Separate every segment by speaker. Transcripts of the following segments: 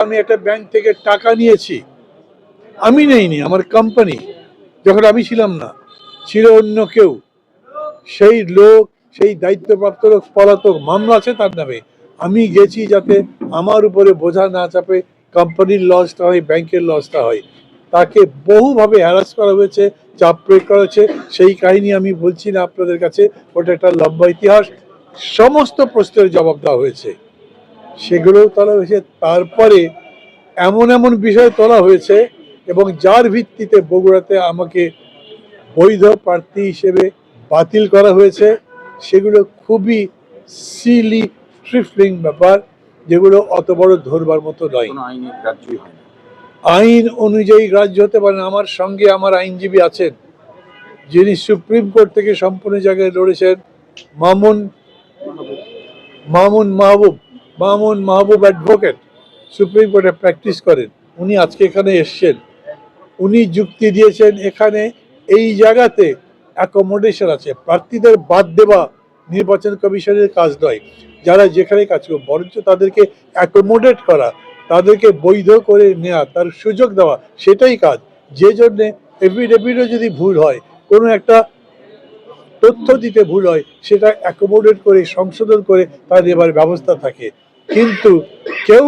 Speaker 1: আমি একটা ব্যাংক থেকে টাকা নিয়েছি, আমি নেইনি, আমার কোম্পানি, যখন আমি ছিলাম না, ছিল অন্য কেউ, সেই লোক, সেই দায়িত্বপ্রাপ্ত লোক পলাতক, মামলা আছে তার নামে। আমি গেছি যাতে আমার উপরে বোঝা না চাপে, কোম্পানির লসটা হয়, ব্যাংকের লসটা হয়। তাকে বহুভাবে হ্যারাস করা হয়েছে, চাপ প্রয়োগ করা হয়েছে। সেই কাহিনী আমি বলছি না আপনাদের কাছে, ওটা একটা লম্বা ইতিহাস। সমস্ত প্রশ্নের জবাব দেওয়া হয়েছে, সেগুলোও তোলা হয়েছে। তারপরে এমন এমন বিষয় তোলা হয়েছে এবং যার ভিত্তিতে বগুড়াতে আমাকে বৈধ প্রার্থী হিসেবে বাতিল করা হয়েছে, সেগুলো খুবই সিলি ট্রিফলিং ব্যাপার, যেগুলো অত বড় ধরবার মতো নয়। আইন অনুযায়ী গ্রাহ্য হতে পারে না। আমার সঙ্গে আমার আইনজীবী আছেন, যিনি সুপ্রিম কোর্ট থেকে সম্পূর্ণ জায়গায় লড়েছেন, মামুন মাহবুব অ্যাডভোকেট, সুপ্রিম কোর্টে প্র্যাকটিস করেন। উনি আজকে এখানে এসছেন, উনি যুক্তি দিয়েছেন এখানে এই জায়গাতে অ্যাকোমোডেশন আছে। প্রার্থীদের বাদ দেওয়া নির্বাচন কমিশনের কাজ নয়, যারা যেখানে কাজ করবে, বরঞ্চ তাদেরকে অ্যাকোমোডেট করা, তাদেরকে বৈধ করে নেওয়া, তার সুযোগ দেওয়া, সেটাই কাজ। যে জন্যে এফিডেভিটও যদি ভুল হয়, কোনো একটা তথ্য দিতে ভুল হয়, সেটা অ্যাকোমোডেট করে সংশোধন করে তার নেবার ব্যবস্থা থাকে। কিন্তু কেউ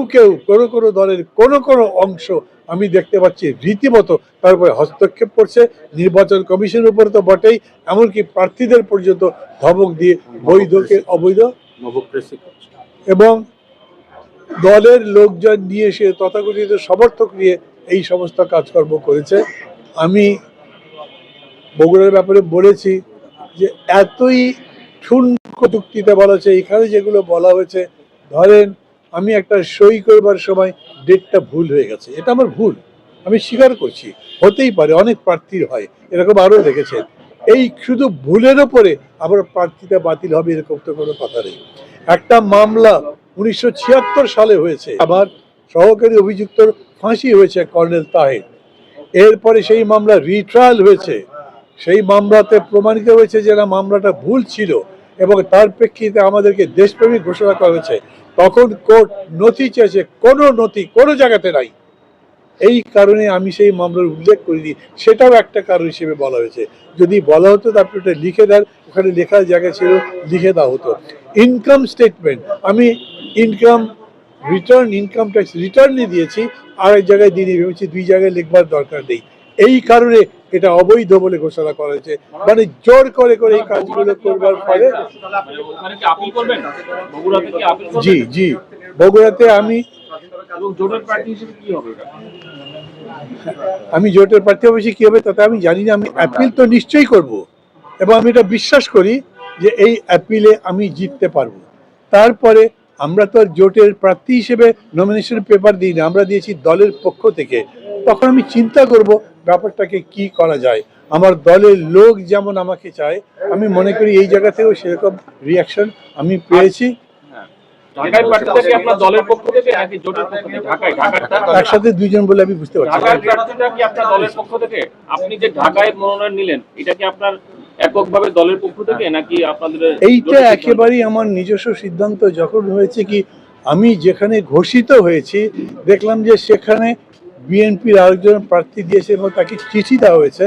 Speaker 1: কোনো দলের কোনো অংশ আমি দেখতে পাচ্ছি রীতিমতো তার উপরে হস্তক্ষেপ করছে। নির্বাচন কমিশনের উপরে তো বটেই, এমনকি প্রার্থীদের পর্যন্ত ধমক দিয়ে বৈধকে অবৈধ, এবং দলের লোকজন নিয়ে এসে তথাকথিত সমর্থক নিয়ে এই সমস্ত কাজকর্ম করেছে। আমি বগুড়ার ব্যাপারে বলেছি যে এতই ঠুনকো যুক্তিতে বলা হয়েছে। এখানে যেগুলো বলা হয়েছে, ধরেন আমি একটা সই করবার সময় ডেটটা ভুল হয়ে গেছে, এটা আমার ভুল, আমি স্বীকার করছি, হতেই পারে, অনেক প্রার্থীর হয়, এরকম আরও দেখেছেন। এই শুধু ভুলের ওপরে আবার প্রার্থীটা বাতিল হবে এরকম তো কোনো কথা নেই। একটা মামলা 1976 সালে হয়েছে, আবার সহকারী অভিযুক্তর ফাঁসি হয়েছে, কর্নেল তাহের। এরপরে সেই মামলা রিট্রায়াল হয়েছে, সেই মামলাতে প্রমাণিত হয়েছে যে না, মামলাটা ভুল ছিল এবং তার প্রেক্ষিতে আমাদেরকে দেশপ্রেমিক ঘোষণা করা হয়েছে। তখন কোর্ট নথি চেয়েছে, কোনো নথি কোনো জায়গাতে নাই। এই কারণে আমি সেই মামলার উল্লেখ করিনি, সেটাও একটা কারণ হিসেবে বলা হয়েছে। যদি বলা হতো তারপরে ওটা লিখে দেন, ওখানে লেখার জায়গা ছিল, লিখে দেওয়া হতো। ইনকাম স্টেটমেন্ট আমি ইনকাম ট্যাক্স রিটার্নই দিয়েছি, আর এক জায়গায় দিয়ে ভেবেছি দুই জায়গায় লিখবার দরকার নেই। এই কারণে এটা অবৈধ বলে ঘোষণা করা হয়েছে। মানে জোর করে এই কাজগুলো করবার ফলে। জি, বগুড়াতে আমি জোটের প্রার্থী অবশ্যই কি হবে তাতে আমি জানি না। আমি অ্যাপিল তো নিশ্চয়ই করব এবং আমি এটা বিশ্বাস করি যে এই অ্যাপিলে আমি জিততে পারবো। তারপরে আমরা তো আর জোটের প্রার্থী হিসেবে নমিনেশন পেপার দিই না, আমরা দিয়েছি দলের পক্ষ থেকে। তখন আমি চিন্তা করব ব্যাপারটাকে কি করা যায়। আমার দলের লোক যেমন আমাকে চায়, আমি মনে করি এই জায়গা থেকেও সেরকম রিয়াকশন আমি পেয়েছি। একসাথে দুইজন বলে আমি বুঝতে পারছি।
Speaker 2: আপনি যে ঢাকায় মনোনয়ন নিলেন, এটা কি আপনার এককভাবে দলের পক্ষ থেকে নাকি আপনাদের?
Speaker 1: এইটা একেবারেই আমার নিজস্ব সিদ্ধান্ত। যখন হয়েছে কি, আমি যেখানে ঘোষিত হয়েছি দেখলাম যে সেখানে বিএনপির আরেকজন প্রার্থী দিয়েছে এবং তাকে চিঠি দেওয়া হয়েছে।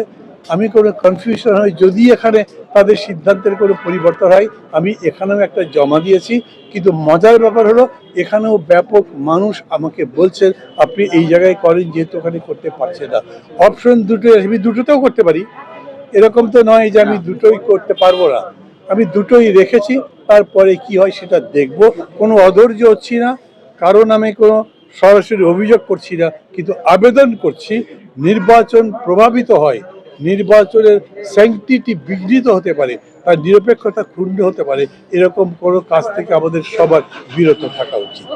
Speaker 1: আমি কোনো কনফিউশন হয় যদি এখানে তাদের সিদ্ধান্তের কোনো পরিবর্তন হয়, আমি এখানেও একটা জমা দিয়েছি। কিন্তু মজার ব্যাপার হলো, এখানেও ব্যাপক মানুষ আমাকে বলছেন আপনি এই জায়গায় করেন, যেহেতু ওখানে করতে পারছেন না। অপশন দুটো, আমি দুটোতেও করতে পারি, এরকম তো নয় যে আমি দুটোই করতে পারবো না। আমি দুটোই রেখেছি, তারপরে কি হয় সেটা দেখব। কোনো অধৈর্য হচ্ছি না, কারণ আমি কোনো সরাসরি অভিযোগ করছি না, কিন্তু আবেদন করছি নির্বাচন প্রভাবিত হয়, নির্বাচনের স্যাংটিটি বিঘ্নিত হতে পারে, তার নিরপেক্ষতা ক্ষুণ্ণ হতে পারে, এরকম কোনো কাজ থেকে আমাদের সবার বিরত থাকা উচিত।